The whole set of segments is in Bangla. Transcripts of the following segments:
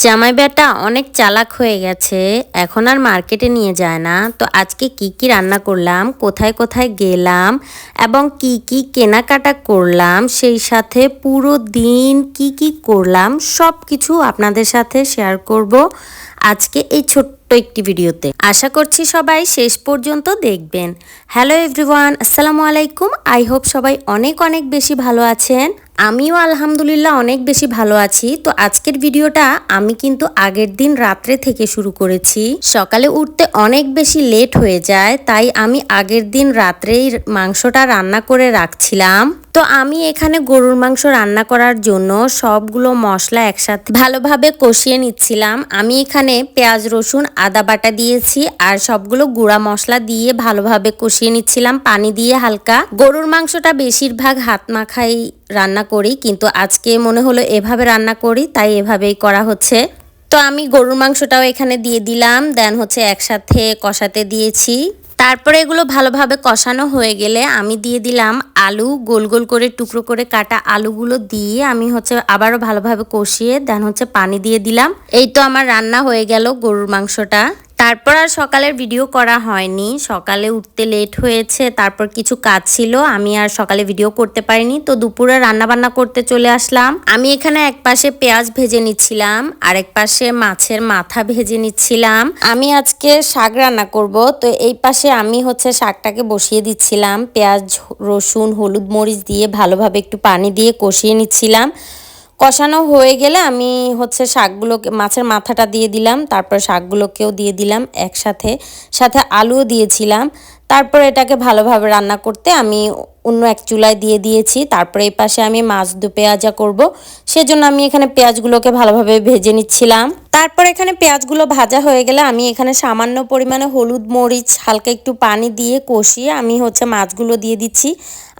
জামাই বেটা অনেক চালাক হয়ে গেছে, এখন আর মার্কেটে নিয়ে যায় না। তো আজকে কি কি রান্না করলাম, কোথায় কোথায় গেলাম এবং কি কি কেনাকাটা করলাম, সেই সাথে পুরো দিন কি কি করলাম সব কিছু আপনাদের সাথে শেয়ার করব আজকে এই ছোট্ট একটি ভিডিওতে। আশা করছি সবাই শেষ পর্যন্ত দেখবেন। হ্যালো এভরিওয়ান, আসসালামু আলাইকুম। আই হোপ সবাই অনেক অনেক বেশি ভালো আছেন। আমিও আলহামদুলিল্লাহ অনেক বেশি ভালো আছি। তো আজকের ভিডিওটা আমি কিন্তু আগের দিন রাত্রে থেকে শুরু করেছি। সকালে উঠতে অনেক বেশি লেট হয়ে যায়, তাই আমি আগের দিন রাত্রেই মাংসটা রান্না করে রাখছিলাম। তো আমি এখানে গরুর মাংস রান্না করার জন্য সবগুলো মশলা একসাথে ভালোভাবে কষিয়ে নিচ্ছিলাম। আমি এখানে পেঁয়াজ রসুন আদা বাটা দিয়েছি আর সবগুলো গুঁড়া মশলা দিয়ে ভালোভাবে কষিয়ে নিচ্ছিলাম পানি দিয়ে হালকা। গরুর মাংসটা বেশিরভাগ হাত মাখাই রান্না করি, কিন্তু আজকে মনে হলো এভাবে রান্না করি, তাই এভাবেই করা হচ্ছে। তো আমি গরুর মাংসটাও এখানে দিয়ে দিলাম, দেন হচ্ছে একসাথে কষাতে দিয়েছি। তারপরে এগুলো ভালোভাবে কষানো হয়ে গেলে আমি দিয়ে দিলাম আলু, গোল গোল করে টুকরো করে কাটা আলুগুলো দিয়ে আমি হচ্ছে আবারও ভালোভাবে কষিয়ে দেন হচ্ছে পানি দিয়ে দিলাম। এই তো আমার রান্না হয়ে গেল গরুর মাংসটা। তারপর আর সকালের ভিডিও করা হয়নি, সকালে উঠতে লেট হয়েছে, তারপর কিছু কাজ ছিল, আমি আর সকালে ভিডিও করতে পারিনি। তো দুপুরে রান্না বান্না করতে চলে আসলাম। আমি এখানে এক পাশে পেঁয়াজ ভেজে নিচ্ছিলাম আর এক পাশে মাছের মাথা ভেজে নিচ্ছিলাম। আমি আজকে শাক রান্না করব, তো এই পাশে আমি হচ্ছে শাকটাকে বসিয়ে দিচ্ছিলাম। পেঁয়াজ রসুন হলুদ মরিচ দিয়ে ভালোভাবে একটু পানি দিয়ে কষিয়ে নিচ্ছিলাম। কষানো হয়ে গেলে আমি হচ্ছে শাকগুলোকে, মাছের মাথাটা দিয়ে দিলাম, তারপর শাকগুলোকেও দিয়ে দিলাম একসাথে, সাথে আলুও দিয়েছিলাম। তারপর এটাকে ভালোভাবে রান্না করতে আমি অন্য এক চুলায় দিয়ে দিয়েছি। তারপরে এই পাশে আমি মাছ দু পেঁয়াজা করব, সেজন্য আমি এখানে পেঁয়াজগুলোকে ভালোভাবে ভেজে নিচ্ছিলাম। তারপর এখানে পেঁয়াজগুলো ভাজা হয়ে গেলে আমি এখানে সামান্য পরিমাণে হলুদ মরিচ হালকা একটু পানি দিয়ে কষিয়ে আমি হচ্ছে মাছগুলো দিয়ে দিচ্ছি।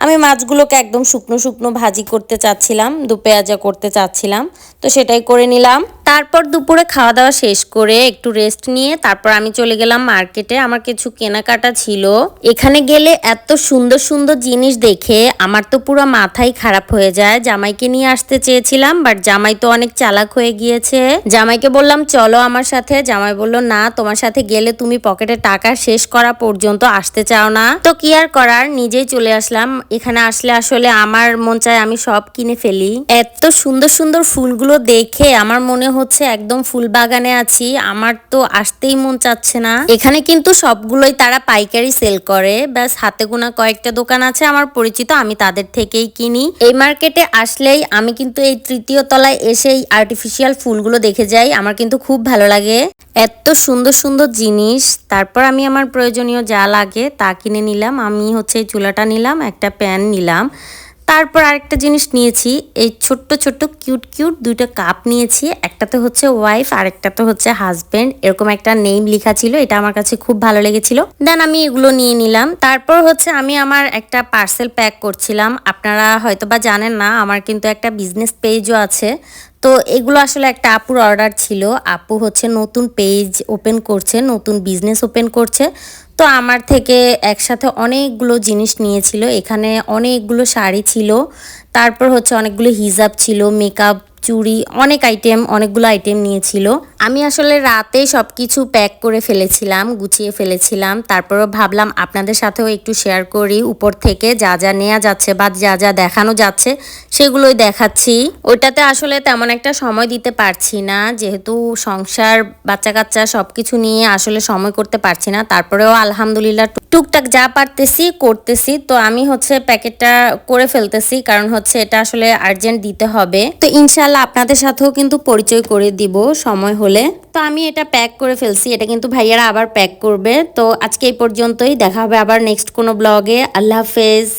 আমি মাছগুলোকে একদম শুকনো শুকনো ভাজি করতে চাচ্ছিলাম, দু পেঁয়াজা করতে চাচ্ছিলাম, তো সেটাই করে নিলাম। তারপর দুপুরে খাওয়া দাওয়া শেষ করে একটু রেস্ট নিয়ে তারপর আমি চলে গেলাম মার্কেটে। আমার কিছু কেনাকাটা ছিল। এখানে গেলে এত সুন্দর সুন্দর জিনিস দেখে আমার তো পুরো মাথাই খারাপ হয়ে যায়। জামাইকে নিয়ে আসতে চেয়েছিলাম, বাট জামাই তো অনেক চালাক হয়ে গিয়েছে। জামাইকে বললাম চলো আমার সাথে, জামাই বললো না, তোমার সাথে গেলে তুমি পকেটে টাকা শেষ করা পর্যন্ত আসতে চাও না। তো কি আর করার, নিজেই চলে আসলাম। এখানে আসলে আসলে আমার মন চায় আমি সব কিনে ফেলি। এত সুন্দর সুন্দর ফুলগুলো দেখে আমার মনে হচ্ছে একদম ফুল বাগানে আছি, আমার তো আসতেই মন চাচ্ছে না। এখানে কিন্তু সবগুলোই তারা পাইকারি সেল করে, ব্যাস হাতে গোনা কয়েকটা দোকান আছে আমার পরিচিত, আমি তাদের থেকেই কিনি। এই মার্কেটে আসলেই আমি কিন্তু এই তৃতীয় তলায় এসে এই আর্টিফিশিয়াল ফুলগুলো দেখে যাই, আমার কিন্তু খুব ভালো লাগে। এত সুন্দর সুন্দর জিনিস। তারপর আমি আমার প্রয়োজনীয় যা লাগে তা কিনে নিলাম। আমি হচ্ছে এই চুলাটা নিলাম, একটা প্যান নিলাম, তারপর আরেকটা জিনিস নিয়েছি, এই ছোট্ট ছোট্ট কিউট কিউট দুইটা কাপ নিয়েছি। একটাতে হচ্ছে ওয়াইফ আর একটাতে হচ্ছে হাজবেন্ড, এরকম একটা নেম লেখা ছিল, এটা আমার কাছে খুব ভালো লেগেছিল। দেন আমি এগুলো নিয়ে নিলাম। তারপর হচ্ছে আমি আমার একটা পার্সেল প্যাক করছিলাম। আপনারা হয়তোবা জানেন না, আমার কিন্তু একটা বিজনেস পেজও আছে। তো এগুলো আসলে একটা আপুর অর্ডার ছিল। আপু হচ্ছে নতুন পেজ ওপেন করছে, নতুন বিজনেস ওপেন করছে। তো আমার থেকে একসাথে অনেকগুলো জিনিস নিয়েছিল। এখানে অনেকগুলো শাড়ি ছিল, তারপর হচ্ছে অনেকগুলো হিজাব ছিল, মেকআপ, চুড়ি, অনেক আইটেম, অনেকগুলো আইটেম নিয়েছিল। আমি আসলে রাতে সব কিছু প্যাক করে ফেলেছিলাম, গুছিয়ে ফেলেছিলাম। তারপরও ভাবলাম আপনাদের সাথেও একটু শেয়ার করি, উপর থেকে যা যা নেওয়া যাচ্ছে বা যা যা দেখানো যাচ্ছে সেগুলোই দেখাচ্ছি। ওইটাতে আসলে তেমন একটা সময় দিতে পারছি না, যেহেতু সংসার বাচ্চা কাচ্চা সব কিছু নিয়ে আসলে সময় করতে পারছি না। তারপরেও আলহামদুলিল্লাহ টুকটাক যা পারতেছি করতেছি। তো আমি হচ্ছে প্যাকেটটা করে ফেলতেছি, কারণ হচ্ছে এটা আসলে আর্জেন্ট দিতে হবে। তো ইনশাল্লাহ আপনাদের সাথেও কিন্তু পরিচয় করে দিব সময় হলে। তো আমি এটা প্যাক করে ফেলছি, এটা কিন্তু ভাইয়ারা আবার প্যাক করবে। তো আজকে এই পর্যন্তই, দেখা হবে আবার নেক্সট কোনো ব্লগে। আল্লাহ হাফেজ।